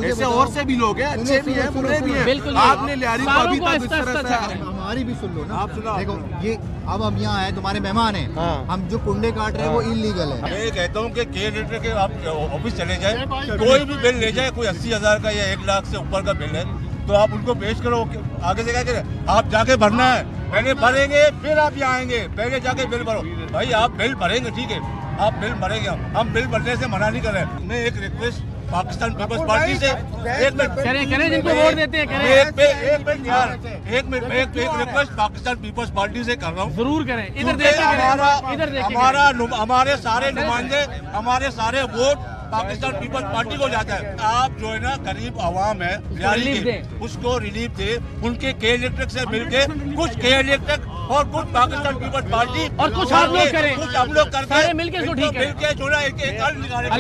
K: ऐसे और से भी लोग हैं, अच्छे भी हैं, बुरे भी हैं। आपने लियारी को अभी तक इस तरह से,
E: हमारी भी सुन लो ना, आप सुनो। देखो ये अब हम यहाँ आए, तुम्हारे मेहमान हैं, हम जो कुंडे काट रहे हैं वो इलीगल है।
H: मैं कहता हूँ कि केयर के आप ऑफिस चले जाए, कोई भी बिल ले जाए, कोई 80,000 का या 1 लाख से ऊपर का बिल है तो आप उनको पेश करो। आगे से क्या करें, आप जाके भरना है, पहले भरेंगे फिर आप यहाँ आएंगे, पहले जाके बिल भरो। भाई आप बिल भरेंगे, ठीक है, आप बिल भरेंगे, हम बिल भरने से मना नहीं कर रहे। मैं एक रिक्वेस्ट पाकिस्तान पीपल्स पार्टी से, एक
B: करें जिनको वोट देते हैं, करें।
H: एक मिनट एक रिक्वेस्ट पाकिस्तान पीपल्स पार्टी से कर रहा हूँ,
B: जरूर करें। इधर देखिए,
H: हमारे सारे नुमाइंदे, हमारे सारे वोट पाकिस्तान पीपल्स पार्टी को जाता है। आप जो है ना गरीब आवाम है उसको रिलीफ दे, उनके केयर इलेक्ट्रिक से मिलके कुछ केयर इलेक्ट्रिक और कुछ पाकिस्तान पीपल्स पार्टी
B: और कुछ आप लोग करें,
H: कुछ हम लोग करते हैं
B: मिलके इसको ठीक है,
H: मिलके जो ना एक हल निकालेंगे।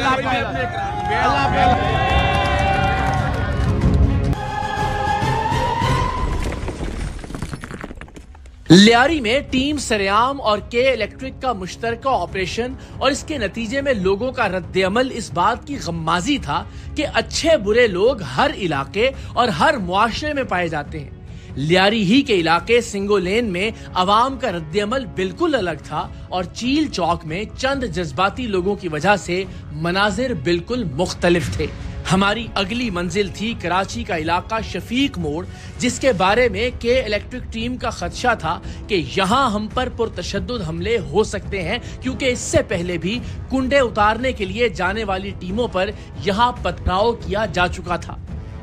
A: लियारी में टीम सरेआम और के इलेक्ट्रिक का मुश्तरका ऑपरेशन और इसके नतीजे में लोगों का रद्द-ए-अमल इस बात की गम्माजी था कि अच्छे बुरे लोग हर इलाके और हर मुआशरे में पाए जाते हैं। लियारी ही के इलाके सिंगोलेन में अवाम का रद्द-ए-अमल बिल्कुल अलग था और चील चौक में चंद जज्बाती लोगों की वजह से मनाजिर बिल्कुल मुख्तलिफ थे। हमारी अगली मंजिल थी कराची का इलाका शफीक मोड़, जिसके बारे में के इलेक्ट्रिक टीम का खदशा था कि यहाँ हम पर पुरतशद्दुद हमले हो सकते हैं, क्योंकि इससे पहले भी कुंडे उतारने के लिए जाने वाली टीमों पर यहाँ पथराव किया जा चुका था।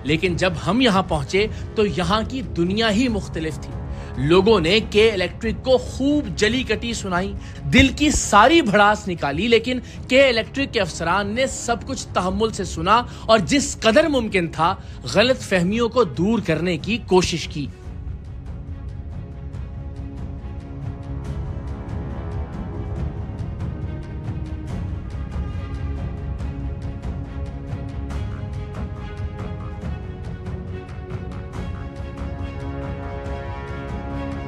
A: लेकिन जब हम यहाँ पहुंचे तो यहाँ की दुनिया ही मुख्तलिफ थी। लोगों ने के इलेक्ट्रिक को खूब जली कटी सुनाई, दिल की सारी भड़ास निकाली, लेकिन के इलेक्ट्रिक के अफसरान ने सब कुछ तहम्मुल से सुना और जिस कदर मुमकिन था गलत फहमियों को दूर करने की कोशिश की।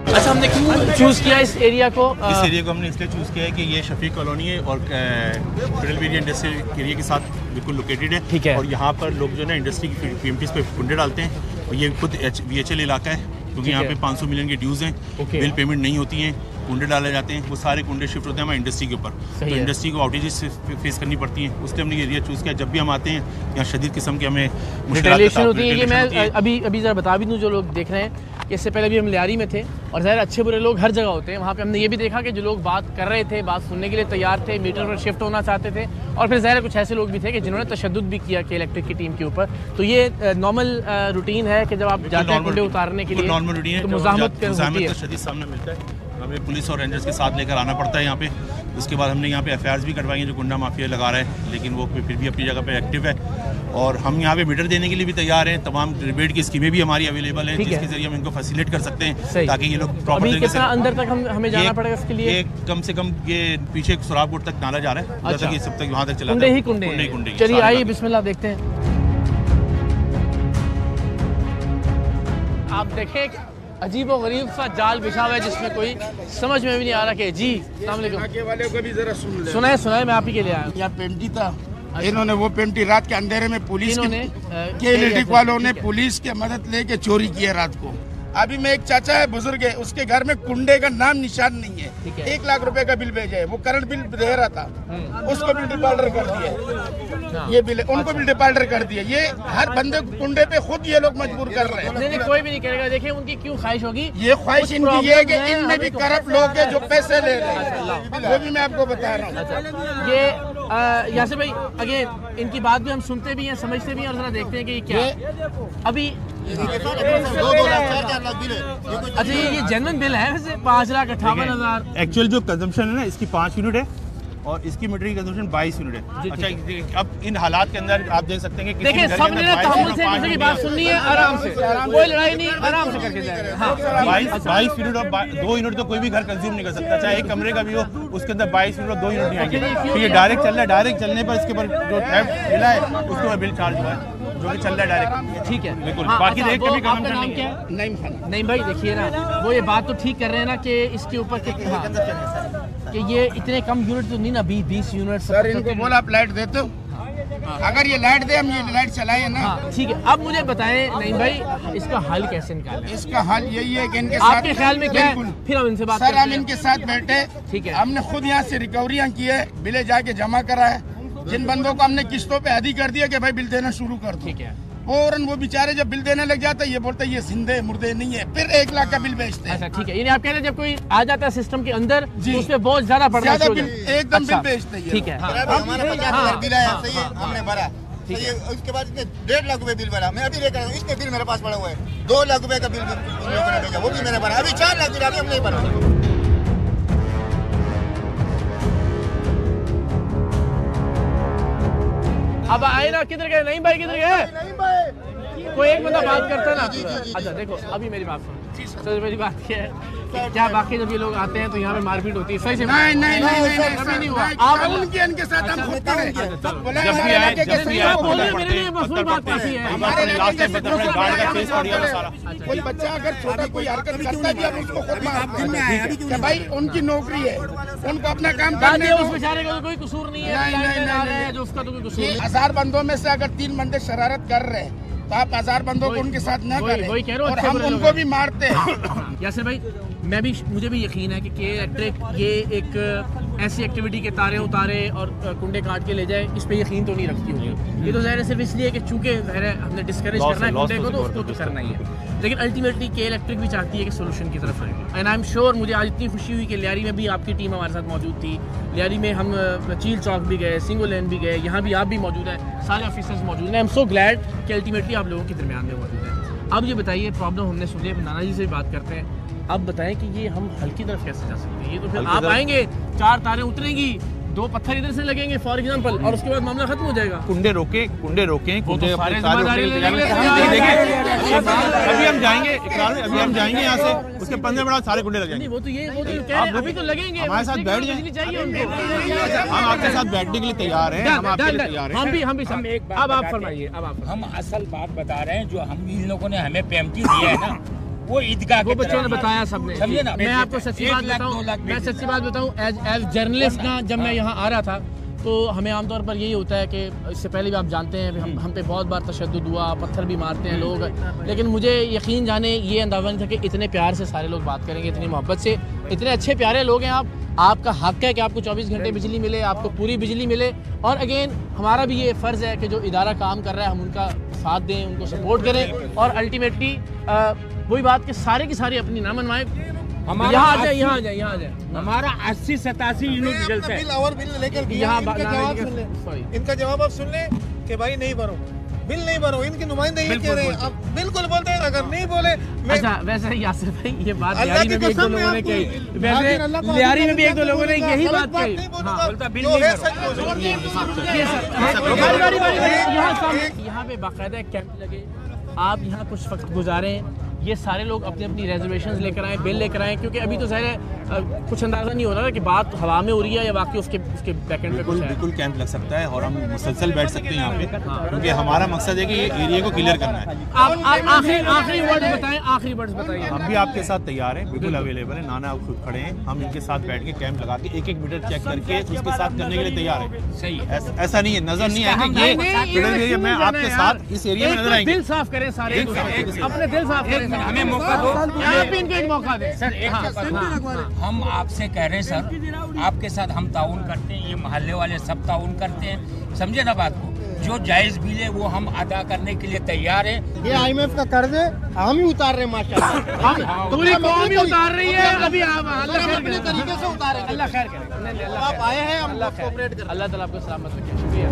B: अच्छा, हमने क्यों चूज किया इस एरिया को?
L: इस एरिया को हमने इसलिए चूज किया है कि ये शफीक कॉलोनी है और फेडरल वेरिएंट इंडस्ट्रियल एरिया के साथ बिल्कुल लोकेटेड है।
B: ठीक है।
L: और यहाँ पर लोग जो है ना इंडस्ट्री की पीएमटीज पे कुंडे डालते हैं और ये खुद VHL इलाका है, क्योंकि यहाँ पे 500 मिलियन की ड्यूज हैं, बिल पेमेंट नहीं होती हैं, कुंडे डाले जाते हैं, वो सारे कुंडे शिफ्ट होते हैं हमारे इंडस्ट्री के ऊपर। तो इंडस्ट्री को आउटेजेस फेस करनी पड़ती हैं, उसलिए हमने ये एरिया चूज़ किया। जब भी हम आते हैं यहाँ शदीद किस्म के हमें
B: रिटेलिएशन होती है। ये मैं अभी ज़रा बता भी दूँ जो लोग देख रहे हैं, इससे पहले भी हम लियारी में थे और ज़ाहिर अच्छे बुरे लोग हर जगह होते हैं। वहाँ पे हमने ये भी देखा कि जो लोग बात कर रहे थे, बात सुनने के लिए तैयार थे, मीटर पर शिफ्ट होना चाहते थे, और फिर ज़ाहिर कुछ ऐसे लोग भी थे कि जिन्होंने तशद्दुद भी किया कि इलेक्ट्रिक की टीम के ऊपर। तो ये नॉर्मल रूटीन है कि जब आप जाते हैं कुंडे उतारने के लिए,
L: नॉर्मल रूटीन है,
B: तो मुज़ाहमत
L: शदीद सामना मिलता है, हमें पुलिस और रेंजर्स के साथ लेकर आना पड़ता है यहाँ पे। उसके बाद हमने यहाँ पे FIRs भी करवाई हैं जो गुंडा माफिया लगा रहा है, लेकिन वो फिर भी अपनी जगह पे एक्टिव है। और हम यहाँ पे मीटर देने के लिए भी तैयार हैं। तमाम रिबेट की स्कीमें भी हमारी अवेलेबल हैं, जिसके जरिए हम इनको फैसिलिटेट कर सकते हैं ताकि ये लोग प्रॉपर तरीके से।
B: अंदर तक हमें जाना पड़ेगा इसके लिए?
L: कम से कम ये पीछे सुराबकोट तक नाला जा रहा है,
B: अच्छा।
L: तक सब तक वहाँ तक चला
B: कुंडे। चलिए आइए बिस्मिल्लाह देखते हैं। आप देखें अजीबो गरीब सा जाल बिछा हुआ है जिसमें कोई समझ में भी नहीं आ रहा कि जी अस्सलाम वालेकुम।
D: आगे वाले को भी जरा
B: सुनाए मैं आप ही के लिए आया।
D: यहाँ पेम्प्टी था, इन्होंने वो पेम्प्टी रात के अंधेरे में पुलिस के इलेक्ट्रिक वालों ने पुलिस की मदद लेके चोरी किया रात को। अभी मैं एक चाचा है बुजुर्ग है, उसके घर में कुंडे का नाम निशान नहीं है। 1 लाख रुपए का बिल भेजा है, वो करंट बिल दे रहा था, उसको भी डिफॉल्टर कर दिया। ये बिल उनको भी डिफॉल्टर कर दिया। ये हर बंदे कुंडे पे खुद ये लोग मजबूर कर रहे हैं।
B: नहीं कोई भी नहीं करेगा। देखिए उनकी क्यों ख्वाहिश होगी?
D: ये ख्वाहिश इनकी ये है कि इनमें भी करप्ट लोग हैं जो पैसे ले रहे हैं, वो भी मैं आपको बता रहा हूँ।
B: ये यासिर भाई अगेन इनकी बात भी हम सुनते भी हैं, समझते भी हैं और जरा देखते हैं कि क्या अभी
E: 2 लाख 4 लाख बिल है।
B: अच्छा ये जेन्युइन बिल है वैसे 5,58,000।
L: एक्चुअल जो कंजम्पशन है ना इसकी 5 यूनिट है और इसकी मीटर की कंजम्पशन 22 यूनिट है। अच्छा अब इन हालात के अंदर आप देख सकते हैं कि
B: देखिए सबने तहम्मुल से दूसरे की बात सुननी है, आराम से, कोई लड़ाई नहीं, आराम से करके जाएगा। हाँ
L: 22 यूनिट और 2 यूनिट तो कोई भी घर कंज्यूम नहीं कर सकता, चाहे एक कमरे का भी हो, उसके अंदर 22 यूनिट और 2 यूनिट नहीं आएंगे। तो ये डायरेक्ट चल रहा है, डायरेक्ट चलने पर इसके ऊपर जो थेफ्ट मिला है उसके ऊपर बिल चार्ज हुआ है, जो कि चल रहा है डायरेक्ट।
B: ठीक है
L: बिल्कुल। बाकी
B: अच्छा,
L: एक कभी
B: आपका नाम क्या है? नहीं भाई देखिए ना, वो ये बात तो ठीक कर रहे हैं ना कि इसके ऊपर कि ये इतने कम यूनिट तो नहीं ना, 20 यूनिट।
D: सर इनको बोला आप लाइट देते हो, अगर ये लाइट दे हम ये लाइट चलाए ना।
B: ठीक है अब मुझे बताएं नहीं भाई इसका हल कैसे निकालें?
D: इसका हल यही है कि इनके साथ
B: आपके ख्याल में क्या है? फिर हम इनसे बात
D: सर हम इनके साथ बैठे,
B: ठीक है,
D: हमने खुद यहाँ से रिकवरियाँ की है, बिले जाके जमा करा है। जिन बंदों को हमने किस्तों पे आदी कर दिया कि भाई बिल देना शुरू कर दो,
B: ठीक है,
D: और वो बेचारे जब बिल देने लग जाते ये बोलते ये जिंदे मुर्दे नहीं है, फिर 1 लाख का बिल बेचते हैं।
B: अच्छा ठीक है, यानी आप कह रहे हैं जब कोई आ जाता है सिस्टम के अंदर तो उसमें बहुत ज्यादा पड़ता है,
D: एकदम बिल बेचते हैं।
B: ठीक है
E: हमारा 50,000 बिल आया, सही है, हमने भरा, सही है। उसके बाद इसने 1.5 लाख रुपए बिल भरा, मैं अभी लेकर आया, इसके बिल मेरे पास पड़ा हुआ है। 2 लाख रुपए का बिल उन लोगों ने भेजा, वो भी मैंने भरा। अभी 4 लाख बिल आ गया, हम नहीं भरा।
B: अब आए ना, किधर गए? नहीं भाई किधर गए? कोई एक बंदा बात करता ना। अच्छा देखो अभी मेरी बात सुनो, सर मेरी बात ये है क्या बाकी जब ये लोग आते हैं तो यहाँ पे मारपीट होती है? सही से
D: नहीं
B: अभी नहीं हुआ।
D: आप उनके इनके साथ हम खुद करें। कोई बच्चा अगर छोटा कोई हरकत करता है हम उसको खुद मारते हैं। भाई उनकी नौकरी है, उनको अपना काम करने
B: उस बेचारे का कोई कसूर नहीं है, जो उसका तो कोई कसूर नहीं।
D: 1000 बंदों में से अगर 3 बंदे शरारत कर रहे हैं तो आप 1000 बंदों को उनके साथ न करें, और हम उनको भी मारते हैं।
B: यासिर भाई मुझे भी यकीन है कि इलेक्ट्रिक ये एक ऐसी एक्टिविटी के तारे उतारे और कुंडे काट के ले जाए, इस पे यकीन तो नहीं रखती होगी। ये तो ज़ाहिर है सिर्फ इसलिए कि चूंकि हमने डिस्करेज करना है कुंडे को, तो उसको तो करना ही है। लेकिन अल्टीमेटली के इलेक्ट्रिक भी चाहती है कि सोल्यूशन की तरफ आए। एंड आई एम श्योर, मुझे आज इतनी खुशी हुई कि लियारी में भी आपकी टीम हमारे साथ मौजूद थी। लियारी में हम चील चौक भी गए, सिंगो लेन भी गए, यहाँ भी आप भी मौजूद हैं, सारे ऑफिसर्स मौजूद हैं। आई एम सो ग्लैड कि अल्टीमेटली आप लोगों के दरमियान में मौजूद हैं। अब ये बताइए, प्रॉब्लम हमने सुनी, नाना जी से भी बात करते हैं। अब बताएं कि ये हम हल की तरफ कैसे जा सकते हैं? ये तो फिर आप आएंगे, 4 तारें उतरेंगी, 2 पत्थर इधर से लगेंगे फॉर एग्जांपल, और उसके बाद मामला खत्म हो जाएगा।
L: कुंडे रोके कुंडे
B: सारे जिम्मेदारी
L: अभी हम जाएंगे, अभी हम जाएंगे यहाँ से, उसके 15 मिनट सारे कुंडे लगेंगे।
B: वो तो कह रहे हैं अभी तो लगेंगे,
L: हमारे साथ बैठ जाइए, हम आपके साथ बैठने के लिए तैयार हैं, हम आपके लिए तैयार हैं।
B: हम एक बात, अब आप फरमाइए।
M: हम असल बात बता रहे हैं, जो हम इन लोगों ने हमें पेम्प्टी दिया है ना, वो ईदगाह
B: वो बच्चों ने बताया सबने।
M: समझे ना?
B: मैं आपको सच्ची बात बताऊं, एज जर्नलिस्ट ना, जब मैं यहाँ आ रहा था तो हमें आमतौर पर यही होता है कि इससे पहले भी आप जानते हैं हम पे बहुत बार तशद्दुद हुआ, पत्थर भी मारते हैं लोग, लेकिन मुझे यकीन जाने ये अंदाज़ा नहीं था कि इतने प्यार से सारे लोग बात करेंगे, इतनी मोहब्बत से। इतने अच्छे प्यारे लोग हैं आप, आपका हक है कि आपको 24 घंटे बिजली मिले, आपको पूरी बिजली मिले। और अगेन हमारा भी ये फ़र्ज़ है कि जो इदारा काम कर रहा है हम उनका साथ दें, उनको सपोर्ट करें, और अल्टीमेटली वही बात कि सारे की सारी अपनी ना मनवाएं। यहाँ आ जाए।
M: हमारा 80-87 यूनिट जलता है।
E: बिल और बिल लेकर
B: यहाँ
E: इनका जवाब आप सुन लें कि भाई नहीं भरो,
K: बिल नहीं भरो, इनके नुमाइंदे ये कह रहे हैं। अब बिल्कुल बोलते हैं, अगर नहीं बोले।
B: अच्छा, वैसे यासिर भाई ये बात लियारी में भी एक दो लोगों ने कही, वैसे लियारी में भी एक दो लोगों ने यही बात कही। यहाँ पे बाकायदा कैंप लगे, आप यहाँ कुछ वक्त गुजारें, ये सारे लोग अपनी अपनी रिजर्वेशंस लेकर आए, बिल लेकर आए, क्योंकि अभी तो ज़ाहिर है कुछ अंदाज़ा नहीं हो रहा कि बात हवा में हो रही है या वाकई उसके बैकएंड पे कुछ है।
L: बिल्कुल कैंप लग सकता है और हम मुसलसल बैठ सकते हैं यहाँ पे, क्योंकि हमारा मकसद है कि ये एरिया को क्लियर करना है।
B: आखिरी वर्ड्स बताएं, आखिरी वर्ड्स बताइए।
L: हम भी आपके साथ तैयार हैं, बिल्कुल अवेलेबल है। नाना आप खुद खड़े हैं, हम इनके साथ बैठ के कैंप लगा के एक मीटर चेक करके उसके साथ करने के लिए तैयार है।
B: सही,
L: ऐसा नहीं है, नजर नहीं आएगा ये मैं आपके साथ इस एरिया में नजर आएंगे।
B: दिल साफ करें सारे, अपने दिल साफ करें,
M: हमें मौका दो,
B: यहाँ पे इनको एक मौका दें सर।
M: हम आपसे कह रहे हैं सर, आपके साथ हम ताउन करते हैं, ये मोहल्ले वाले सब ताउन करते हैं, समझे ना बात को। जो जायज बिल है वो हम अदा करने के लिए तैयार हैं।
G: ये IMF का कर्ज है, हम ही उतार रहे हैं माशाल्लाह।
B: पूरी कौम ही उतार रही है। अभी आप
G: अपने तरीके से उतारेंगे।
B: अल्लाह खैर करे,
G: आप आए हैं, हम कोऑपरेट करें।
B: अल्लाह ताला आपको सलामत रखे। शुक्रिया।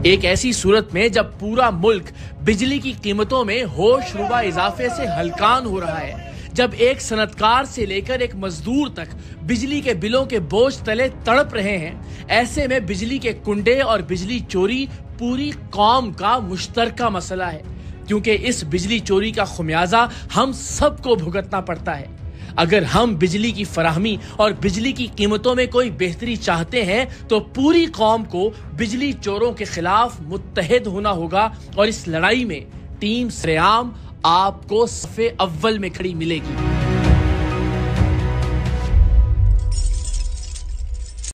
A: एक ऐसी सूरत में जब पूरा मुल्क बिजली की कीमतों में होशरुबा इजाफे से हलकान हो रहा है, जब एक सनतकार से लेकर एक मजदूर तक बिजली के बिलों के बोझ तले तड़प रहे हैं, ऐसे में बिजली के कुंडे और बिजली चोरी पूरी कौम का मुश्तरका मसला है, क्योंकि इस बिजली चोरी का खुमियाजा हम सबको भुगतना पड़ता है। अगर हम बिजली की फराहमी और बिजली की कीमतों में कोई बेहतरी चाहते हैं तो पूरी कौम को बिजली चोरों के खिलाफ मुत्तहिद होना होगा और इस लड़ाई में टीम सरेआम आपको सफ़े अव्वल में खड़ी मिलेगी।